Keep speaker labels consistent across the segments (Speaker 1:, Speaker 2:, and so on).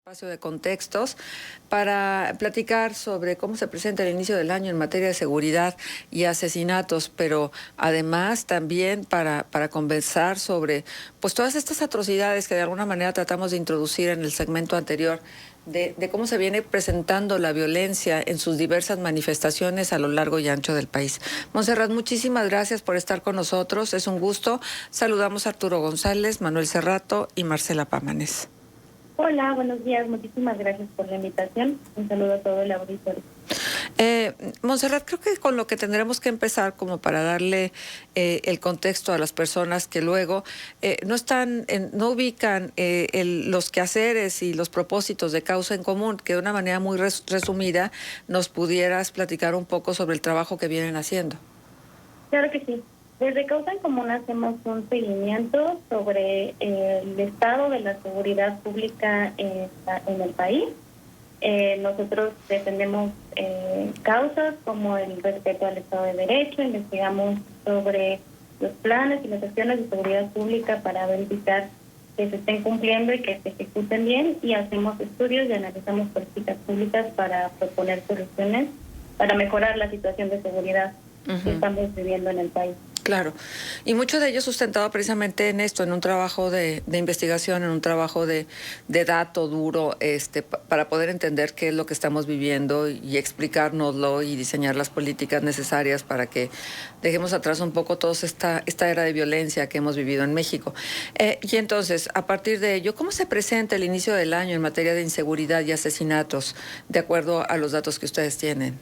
Speaker 1: Espacio de contextos para platicar sobre cómo se presenta el inicio del año en materia de seguridad y asesinatos, pero además también para conversar sobre pues todas estas atrocidades que de alguna manera tratamos de introducir en el segmento anterior de cómo se viene presentando la violencia en sus diversas manifestaciones a lo largo y ancho del país. Montserrat, muchísimas gracias por estar con nosotros, es un gusto. Saludamos a Arturo González, Manuel Cerrato y Marcela Pámanes.
Speaker 2: Hola, buenos días. Muchísimas gracias por la invitación. Un saludo a todo el auditorio.
Speaker 1: Montserrat, creo que con lo que tendremos que empezar como para darle el contexto a las personas que luego no ubican los quehaceres y los propósitos de Causa en Común, que de una manera muy resumida nos pudieras platicar un poco sobre el trabajo que vienen haciendo.
Speaker 2: Claro que sí. Desde Causa en Común hacemos un seguimiento sobre el estado de la seguridad pública en el país. Nosotros defendemos causas como el respeto al Estado de Derecho, investigamos sobre los planes y las acciones de seguridad pública para verificar que se estén cumpliendo y que se ejecuten bien, y hacemos estudios y analizamos políticas públicas para proponer soluciones para mejorar la situación de seguridad que estamos viviendo en el país.
Speaker 1: Claro, y mucho de ello sustentado precisamente en esto, en un trabajo de investigación, en un trabajo de dato duro, para poder entender qué es lo que estamos viviendo y explicárnoslo y diseñar las políticas necesarias para que dejemos atrás un poco toda esta era de violencia que hemos vivido en México. Y entonces, a partir de ello, ¿cómo se presenta el inicio del año en materia de inseguridad y asesinatos, de acuerdo a los datos que ustedes tienen?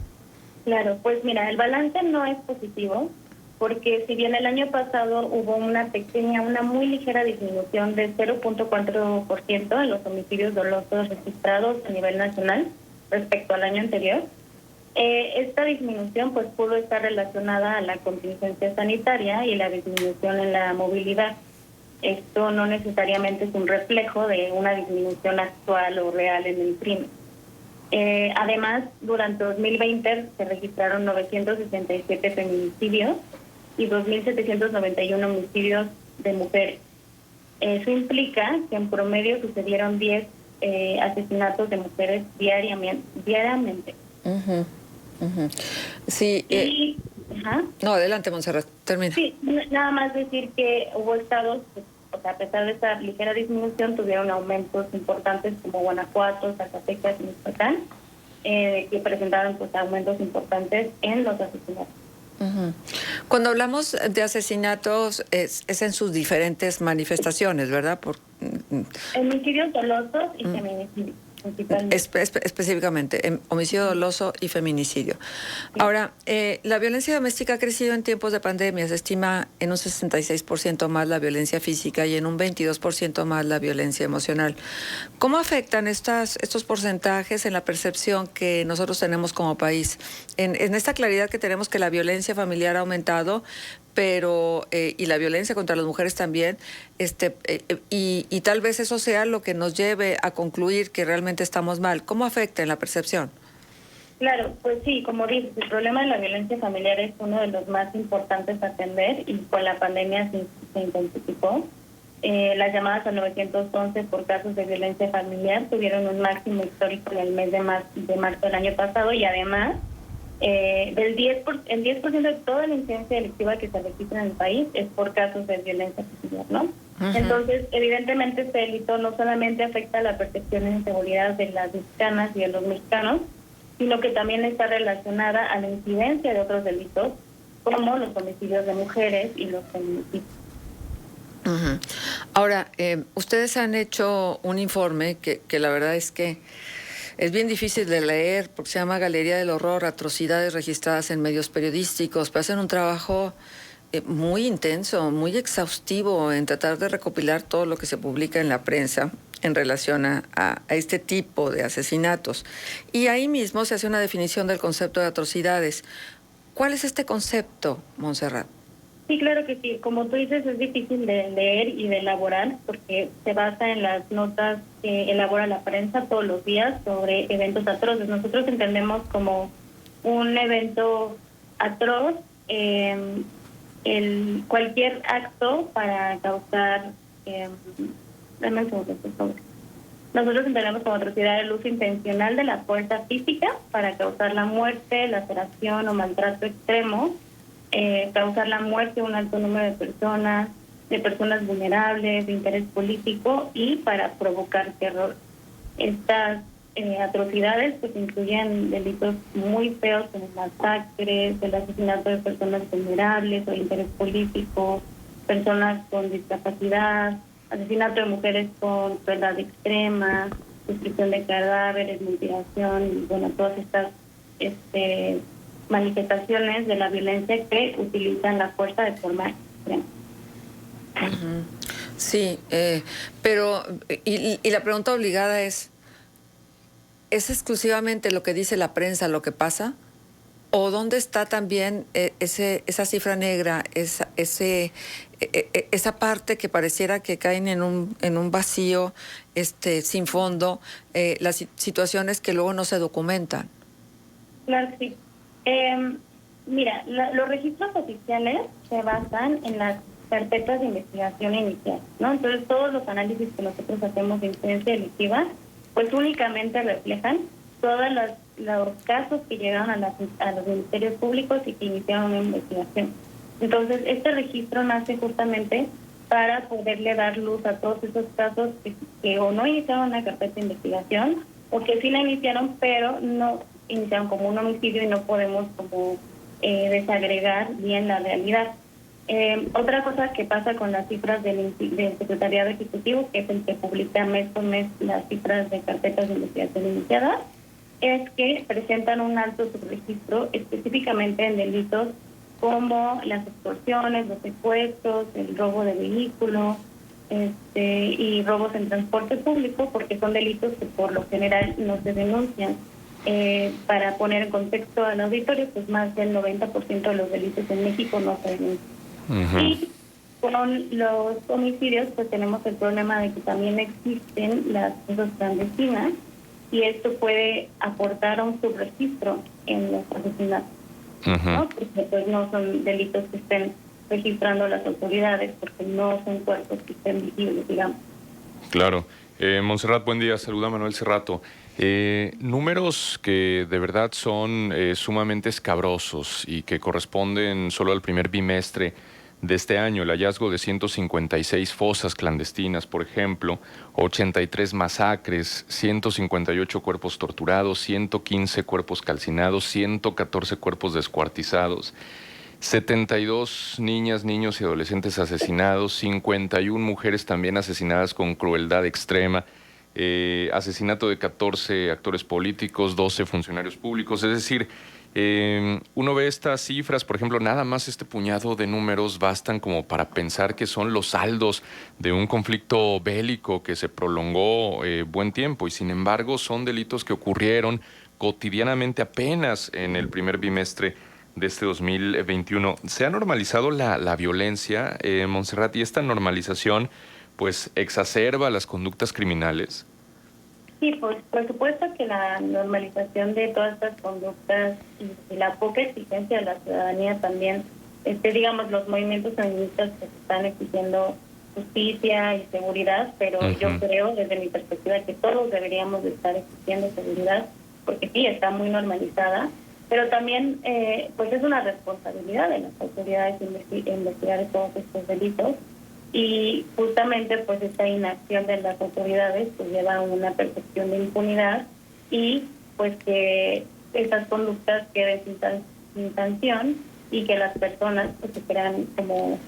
Speaker 2: Claro, pues mira, el balance no es positivo, porque si bien el año pasado hubo una muy ligera disminución de 0.4% en los homicidios dolosos registrados a nivel nacional respecto al año anterior, esta disminución pues pudo estar relacionada a la contingencia sanitaria y la disminución en la movilidad. Esto no necesariamente es un reflejo de una disminución actual o real en el crimen. Además, durante 2020 se registraron 967 feminicidios y 2.791 homicidios de mujeres. Eso implica que en promedio sucedieron 10 asesinatos de mujeres diariamente.
Speaker 1: Sí. No, adelante, Montserrat, termina.
Speaker 2: Sí, nada más decir que hubo estados que, a pesar de esta ligera disminución, tuvieron aumentos importantes como Guanajuato, Zacatecas y Michoacán, que presentaron pues aumentos importantes en los asesinatos.
Speaker 1: Cuando hablamos de asesinatos es en sus diferentes manifestaciones, ¿verdad?
Speaker 2: Homicidios dolosos y feminicidios.
Speaker 1: Específicamente, homicidio doloso y feminicidio. Sí. Ahora, la violencia doméstica ha crecido en tiempos de pandemia. Se estima en un 66% más la violencia física y en un 22% más la violencia emocional. ¿Cómo afectan estos porcentajes en la percepción que nosotros tenemos como país? En esta claridad que tenemos que la violencia familiar ha aumentado, pero y la violencia contra las mujeres también, y tal vez eso sea lo que nos lleve a concluir que realmente estamos mal. ¿Cómo afecta en la percepción?
Speaker 2: Claro, pues sí, como dices, el problema de la violencia familiar es uno de los más importantes a atender, y con la pandemia se intensificó. Las llamadas al 911 por casos de violencia familiar tuvieron un máximo histórico en el mes de marzo del año pasado, y además el 10% de toda la incidencia delictiva que se registra en el país es por casos de violencia familiar, ¿no? Entonces, evidentemente, este delito no solamente afecta a la percepción de inseguridad de las mexicanas y de los mexicanos, sino que también está relacionada a la incidencia de otros delitos, como los homicidios de mujeres y los feminicidios.
Speaker 1: Ahora, ustedes han hecho un informe que la verdad es que es bien difícil de leer porque se llama Galería del Horror, atrocidades registradas en medios periodísticos, pero hacen un trabajo muy intenso, muy exhaustivo en tratar de recopilar todo lo que se publica en la prensa en relación a este tipo de asesinatos. Y ahí mismo se hace una definición del concepto de atrocidades. ¿Cuál es este concepto, Montserrat?
Speaker 2: Sí, claro que sí. Como tú dices, es difícil de leer y de elaborar porque se basa en las notas que elabora la prensa todos los días sobre eventos atroces. Nosotros entendemos como un evento atroz cualquier acto para causar... dame un segundo, por favor. Nosotros entendemos como atrocidad el uso intencional de la fuerza física para causar la muerte, laceración o maltrato extremo, causar la muerte a un alto número de personas vulnerables, de interés político y para provocar terror. Estas atrocidades pues incluyen delitos muy feos como masacres, el asesinato de personas vulnerables o de interés político, personas con discapacidad, asesinato de mujeres con crueldad extrema, destrucción de cadáveres, mutilación, y bueno, todas estas manifestaciones de la violencia que utilizan la fuerza de forma extrema.
Speaker 1: Uh-huh. Sí, pero y la pregunta obligada ¿es exclusivamente lo que dice la prensa lo que pasa? ¿O dónde está también esa cifra negra, esa parte que pareciera que caen en un vacío sin fondo, las situaciones que luego no se documentan?
Speaker 2: Claro que sí. Mira, los registros oficiales se basan en las carpetas de investigación inicial, ¿no? Entonces todos los análisis que nosotros hacemos de incidencia delictiva, pues únicamente reflejan todos los casos que llegaron a los ministerios públicos y que iniciaron una investigación. Entonces, este registro nace justamente para poderle dar luz a todos esos casos que o no iniciaron una carpeta de investigación o que sí la iniciaron, pero no iniciaron como un homicidio y no podemos como desagregar bien la realidad. Otra cosa que pasa con las cifras del Secretariado Ejecutivo, que es el que publica mes por mes las cifras de carpetas de investigación iniciadas, es que presentan un alto subregistro específicamente en delitos como las extorsiones, los secuestros, el robo de vehículo y robos en transporte público, porque son delitos que por lo general no se denuncian. Para poner en contexto al auditorio, pues más del 90% de los delitos en México no se denuncian. Uh-huh. Y con los homicidios, pues tenemos el problema de que también existen las fosas clandestinas, y esto puede aportar a un subregistro en los asesinatos, uh-huh, ¿no? Porque pues no son delitos que estén registrando las autoridades, porque no son cuerpos que estén visibles, digamos.
Speaker 3: Claro. Montserrat, buen día. Saluda Manuel Cerrato. Números que de verdad son sumamente escabrosos y que corresponden solo al primer bimestre de este año. El hallazgo de 156 fosas clandestinas, por ejemplo, 83 masacres, 158 cuerpos torturados, 115 cuerpos calcinados, 114 cuerpos descuartizados, 72 niñas, niños y adolescentes asesinados, 51 mujeres también asesinadas con crueldad extrema, asesinato de 14 actores políticos, 12 funcionarios públicos. Es decir, uno ve estas cifras, por ejemplo, nada más este puñado de números bastan como para pensar que son los saldos de un conflicto bélico que se prolongó buen tiempo, y sin embargo son delitos que ocurrieron cotidianamente apenas en el primer bimestre de este 2021. Se ha normalizado la violencia, Montserrat, y esta normalización pues exacerba las conductas criminales.
Speaker 2: Sí, pues por supuesto que la normalización de todas estas conductas y la poca exigencia de la ciudadanía también, digamos, los movimientos feministas que están exigiendo justicia y seguridad, pero uh-huh, yo creo desde mi perspectiva que todos deberíamos de estar exigiendo seguridad, porque sí, está muy normalizada, pero también pues es una responsabilidad de las autoridades investigar todos estos delitos. Y justamente pues esta inacción de las autoridades pues lleva a una percepción de impunidad y pues que estas conductas queden sin sanción y que las personas pues se crean como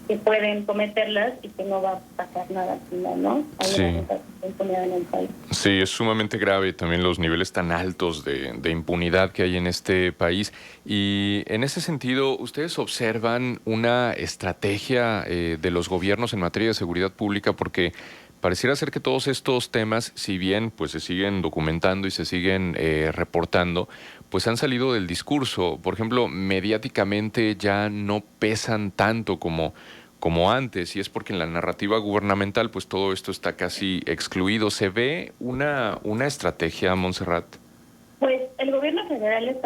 Speaker 2: que pueden cometerlas y que no va a pasar nada al final, ¿no? Hay una impunidad en el país.
Speaker 3: Sí, es sumamente grave también los niveles tan altos de impunidad que hay en este país. Y en ese sentido, ¿ustedes observan una estrategia de los gobiernos en materia de seguridad pública? Porque pareciera ser que todos estos temas, si bien pues se siguen documentando y se siguen reportando, pues han salido del discurso. Por ejemplo, mediáticamente ya no pesan tanto como antes, y es porque en la narrativa gubernamental pues todo esto está casi excluido. ¿Se ve una estrategia, Montserrat?
Speaker 2: Pues el gobierno federal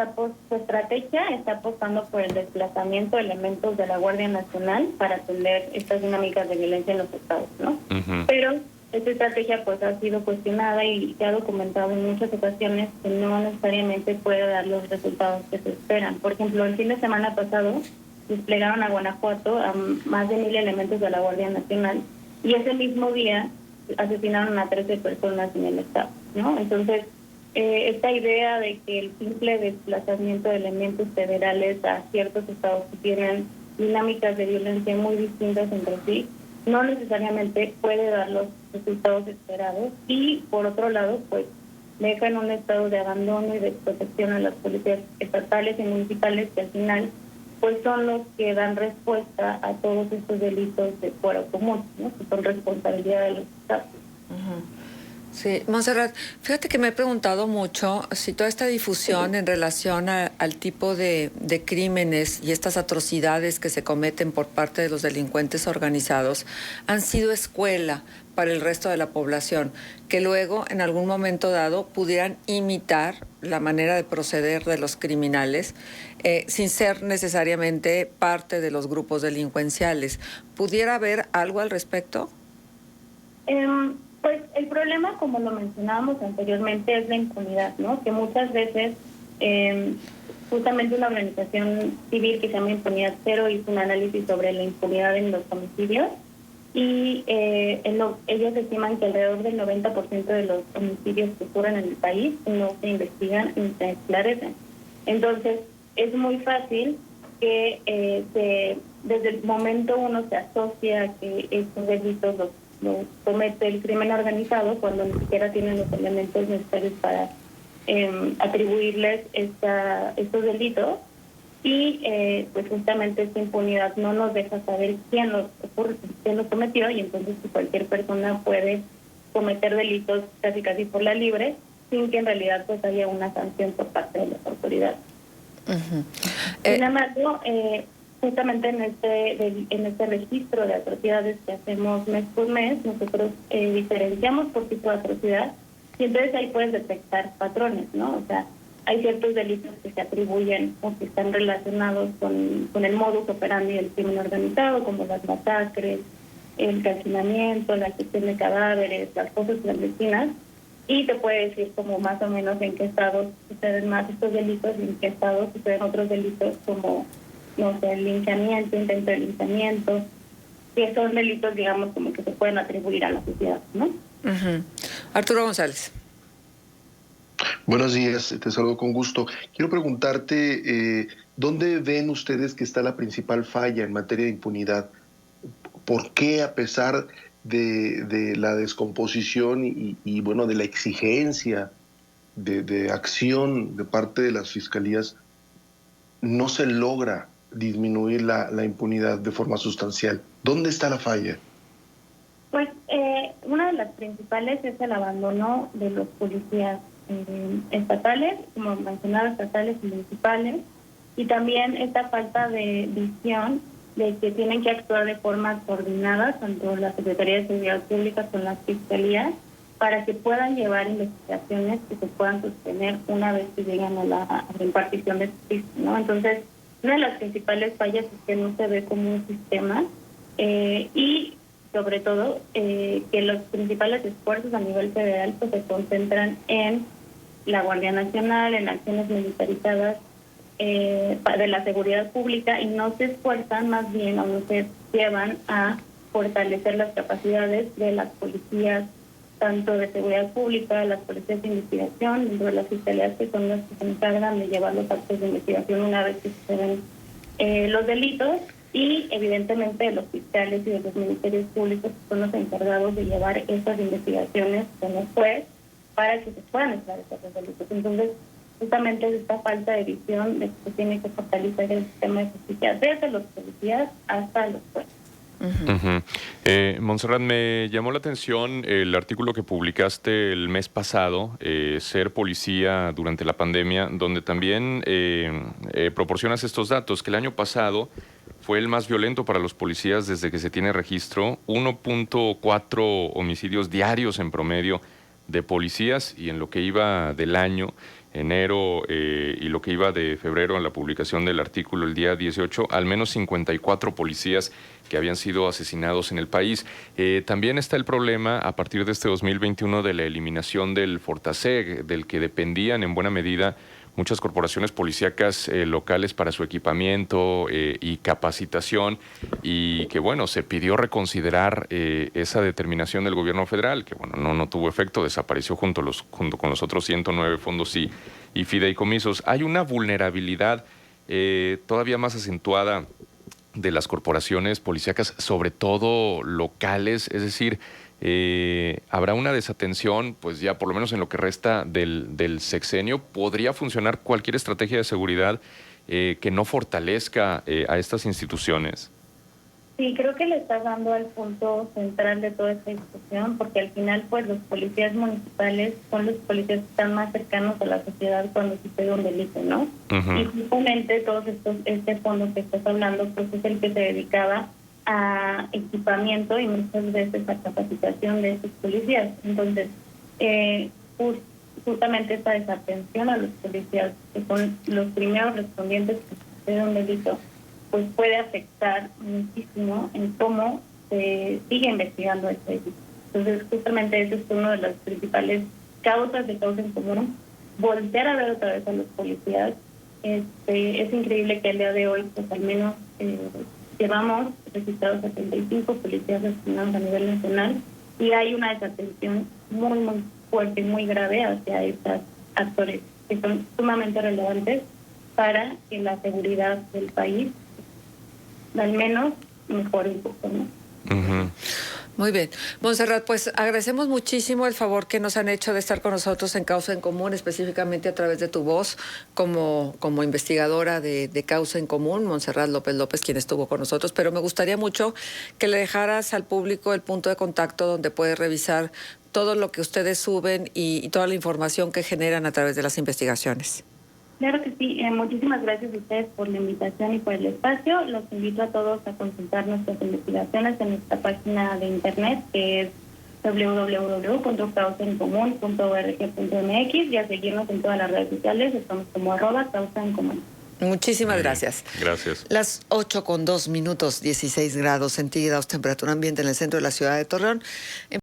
Speaker 2: su estrategia está apostando por el desplazamiento de elementos de la Guardia Nacional para atender estas dinámicas de violencia en los estados, ¿no? Uh-huh. Pero esta estrategia pues ha sido cuestionada y se ha documentado en muchas ocasiones que no necesariamente puede dar los resultados que se esperan. Por ejemplo, el fin de semana pasado desplegaron a Guanajuato a más de 1,000 elementos de la Guardia Nacional y ese mismo día asesinaron a 13 personas en el estado, ¿no? Entonces, esta idea de que el simple desplazamiento de elementos federales a ciertos estados que tienen dinámicas de violencia muy distintas entre sí, no necesariamente puede dar los resultados esperados y, por otro lado, pues deja en un estado de abandono y de protección a las policías estatales y municipales que al final pues son los que dan respuesta a todos estos delitos de fuero común, ¿no? Que son responsabilidad de los estados.
Speaker 1: Sí, Montserrat, fíjate que me he preguntado mucho si toda esta difusión en relación al tipo de crímenes y estas atrocidades que se cometen por parte de los delincuentes organizados han sido escuela para el resto de la población, que luego en algún momento dado pudieran imitar la manera de proceder de los criminales sin ser necesariamente parte de los grupos delincuenciales. ¿Pudiera haber algo al respecto?
Speaker 2: Pues el problema, como lo mencionábamos anteriormente, es la impunidad, ¿no? Que muchas veces justamente una organización civil que se llama Impunidad Cero hizo un análisis sobre la impunidad en los homicidios y ellos estiman que alrededor del 90% de los homicidios que ocurren en el país no se investigan ni se esclarecen. Entonces, es muy fácil que desde el momento uno se asocia a que estos delitos los comete el crimen organizado cuando ni siquiera tienen los elementos necesarios para atribuirles estos delitos y pues justamente esta impunidad no nos deja saber quién los cometió y entonces cualquier persona puede cometer delitos casi por la libre sin que en realidad pues haya una sanción por parte de las autoridades. Sin embargo, justamente en este registro de atrocidades que hacemos mes por mes, nosotros diferenciamos por tipo de atrocidad y entonces ahí puedes detectar patrones, ¿no? O sea, hay ciertos delitos que se atribuyen o que están relacionados con el modus operandi del crimen organizado, como las masacres, el calcinamiento, la gestión de cadáveres, las fosas clandestinas, y te puede decir como más o menos en qué estados suceden más estos delitos y en qué estados suceden otros delitos como no sé, el linchamiento, intento de linchamiento, que son delitos, digamos, como que se pueden atribuir a la sociedad, ¿no?
Speaker 1: Arturo González.
Speaker 4: Buenos días, te saludo con gusto. Quiero preguntarte, ¿dónde ven ustedes que está la principal falla en materia de impunidad? ¿Por qué, a pesar de la descomposición y bueno, de la exigencia de acción de parte de las fiscalías, no se logra disminuir la impunidad de forma sustancial? ¿Dónde está la falla?
Speaker 2: Pues una de las principales es el abandono de los policías estatales, como mencionaba, estatales y municipales, y también esta falta de visión de que tienen que actuar de forma coordinada, tanto la Secretaría de Seguridad Pública con las fiscalías, para que puedan llevar investigaciones que se puedan sostener una vez que llegan a la impartición de justicia, ¿no? Entonces, una de las principales fallas es que no se ve como un sistema y, sobre todo, que los principales esfuerzos a nivel federal pues, se concentran en la Guardia Nacional, en acciones militarizadas de la seguridad pública y no se esfuerzan más bien o no se llevan a fortalecer las capacidades de las policías, tanto de seguridad pública, las policías de investigación, dentro de las fiscalías que son las que se encargan de llevar los actos de investigación una vez que suceden los delitos y evidentemente los fiscales y de los ministerios públicos que son los encargados de llevar esas investigaciones con el juez para que se puedan esclarecer los delitos. Entonces, justamente es esta falta de visión de que se tiene que fortalecer el sistema de justicia desde los policías hasta los jueces.
Speaker 3: Montserrat, me llamó la atención el artículo que publicaste el mes pasado, Ser Policía durante la Pandemia, donde también proporcionas estos datos, que el año pasado fue el más violento para los policías desde que se tiene registro, 1.4 homicidios diarios en promedio de policías, y en lo que iba del año, enero y lo que iba de febrero, en la publicación del artículo el día 18, al menos 54 policías que habían sido asesinados en el país. También está el problema, a partir de este 2021, de la eliminación del Fortaseg, del que dependían en buena medida muchas corporaciones policíacas locales para su equipamiento y capacitación, y que, bueno, se pidió reconsiderar esa determinación del gobierno federal, que, bueno, no tuvo efecto, desapareció junto con los otros 109 fondos y fideicomisos. Hay una vulnerabilidad todavía más acentuada de las corporaciones policíacas, sobre todo locales, es decir, habrá una desatención, pues ya por lo menos en lo que resta del sexenio. ¿Podría funcionar cualquier estrategia de seguridad que no fortalezca a estas instituciones?
Speaker 2: Sí, creo que le estás dando al punto central de toda esta discusión, porque al final, pues, los policías municipales son los policías que están más cercanos a la sociedad cuando sucede un delito, ¿no?
Speaker 3: Uh-huh.
Speaker 2: Y justamente este fondo que estás hablando, pues, es el que se dedicaba a equipamiento y muchas veces a capacitación de estos policías. Entonces, justamente esta desatención a los policías, que son los primeros respondientes que sucede un delito, pues puede afectar muchísimo en cómo se sigue investigando este delito. Entonces, justamente eso es una de las principales causas de causa en común, voltear a ver otra vez a los policías. Es increíble que el día de hoy, pues al menos llevamos registrados 75 policías asesinados a nivel nacional, y hay una desatención muy, muy fuerte, muy grave hacia estos actores que son sumamente relevantes para que la seguridad del país al menos mejore un poco, ¿no?
Speaker 3: Uh-huh.
Speaker 1: Muy bien. Montserrat, pues agradecemos muchísimo el favor que nos han hecho de estar con nosotros en Causa en Común, específicamente a través de tu voz como investigadora de Causa en Común, Montserrat López, quien estuvo con nosotros. Pero me gustaría mucho que le dejaras al público el punto de contacto donde puede revisar todo lo que ustedes suben y toda la información que generan a través de las investigaciones.
Speaker 2: Claro que sí. Muchísimas gracias a ustedes por la invitación y por el espacio. Los invito a todos a consultar nuestras investigaciones en nuestra página de internet, que es www.causaencomún.org.mx, y a seguirnos en todas las redes sociales. Estamos como @causaencomún.
Speaker 1: Muchísimas gracias.
Speaker 3: Gracias.
Speaker 1: Las 8:02, 16 grados centígrados, temperatura ambiente en el centro de la ciudad de Torreón.